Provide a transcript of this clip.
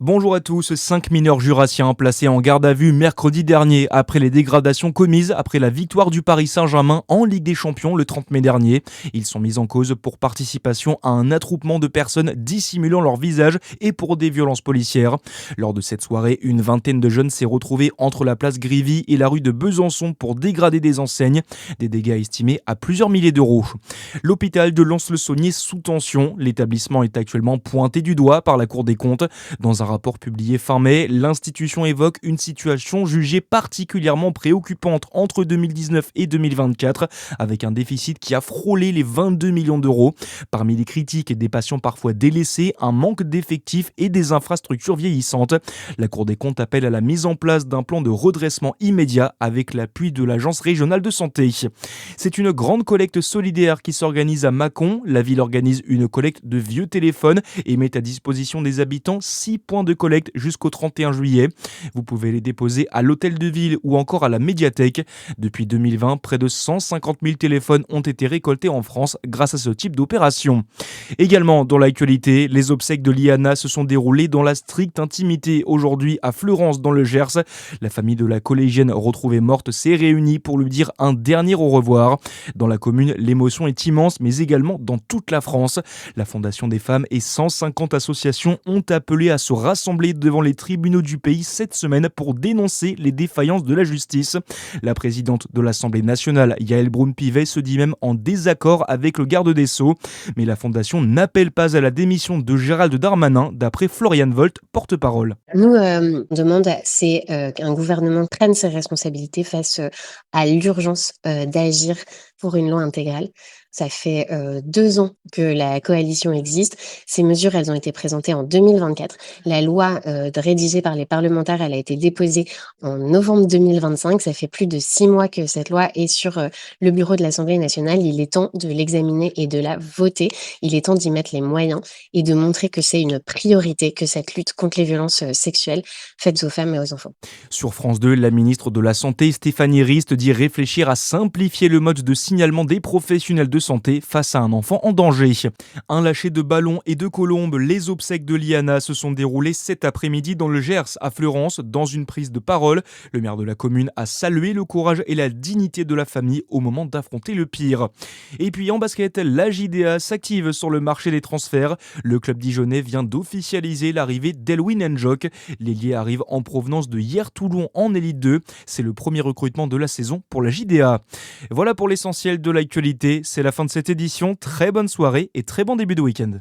Bonjour à tous, 5 mineurs jurassiens placés en garde à vue mercredi dernier après les dégradations commises après la victoire du Paris Saint-Germain en Ligue des Champions le 30 mai dernier. Ils sont mis en cause pour participation à un attroupement de personnes dissimulant leur visage et pour des violences policières. Lors de cette soirée, une vingtaine de jeunes s'est retrouvée entre la place Grivy et la rue de Besançon pour dégrader des enseignes, des dégâts estimés à plusieurs milliers d'euros. L'hôpital de Lons-le-Saunier sous tension, l'établissement est actuellement pointé du doigt par la Cour des comptes. Dans un rapport publié fin mai, l'institution évoque une situation jugée particulièrement préoccupante entre 2019 et 2024, avec un déficit qui a frôlé les 22 millions d'euros. Parmi les critiques, des patients parfois délaissés, un manque d'effectifs et des infrastructures vieillissantes. La Cour des comptes appelle à la mise en place d'un plan de redressement immédiat avec l'appui de l'Agence régionale de santé. C'est une grande collecte solidaire qui s'organise à Mâcon. La ville organise une collecte de vieux téléphones et met à disposition des habitants 6 points de collecte jusqu'au 31 juillet. Vous pouvez les déposer à l'hôtel de ville ou encore à la médiathèque. Depuis 2020, près de 150 000 téléphones ont été récoltés en France grâce à ce type d'opération. Également dans l'actualité, les obsèques de Liana se sont déroulées dans la stricte intimité aujourd'hui à Fleurance dans le Gers. La famille de la collégienne retrouvée morte s'est réunie pour lui dire un dernier au revoir. Dans la commune, l'émotion est immense, mais également dans toute la France. La Fondation des femmes et 150 associations ont appelé à se rassembler devant les tribunaux du pays cette semaine pour dénoncer les défaillances de la justice. La présidente de l'Assemblée nationale, Yaël Braun-Pivet, se dit même en désaccord avec le garde des Sceaux. Mais la Fondation n'appelle pas à la démission de Gérald Darmanin, d'après Florian Volt, porte-parole. Nous, on demande, c'est qu'un gouvernement prenne ses responsabilités face à l'urgence d'agir pour une loi intégrale. Ça fait 2 ans que la coalition existe. Ces mesures, elles ont été présentées en 2024. La loi rédigée par les parlementaires, elle a été déposée en novembre 2025. Ça fait plus de 6 mois que cette loi est sur le bureau de l'Assemblée nationale. Il est temps de l'examiner et de la voter. Il est temps d'y mettre les moyens et de montrer que c'est une priorité, que cette lutte contre les violences sexuelles faites aux femmes et aux enfants. Sur France 2, la ministre de la Santé, Stéphanie Rist, dit réfléchir à simplifier le mode de signalement des professionnels de santé face à un enfant en danger. Un lâcher de ballons et de colombes, les obsèques de Liana se sont déroulées cet après-midi dans le Gers, à Fleurance. Dans une prise de parole, le maire de la commune a salué le courage et la dignité de la famille au moment d'affronter le pire. Et puis en basket, la JDA s'active sur le marché des transferts. Le club dijonnais vient d'officialiser l'arrivée d'Elwin Njok. L'ailier arrive en provenance de Hier-Toulon en Élite 2. C'est le premier recrutement de la saison pour la JDA. Voilà pour l'essentiel de l'actualité. C'est la fin de cette édition. Très bonne soirée et très bon début de week-end.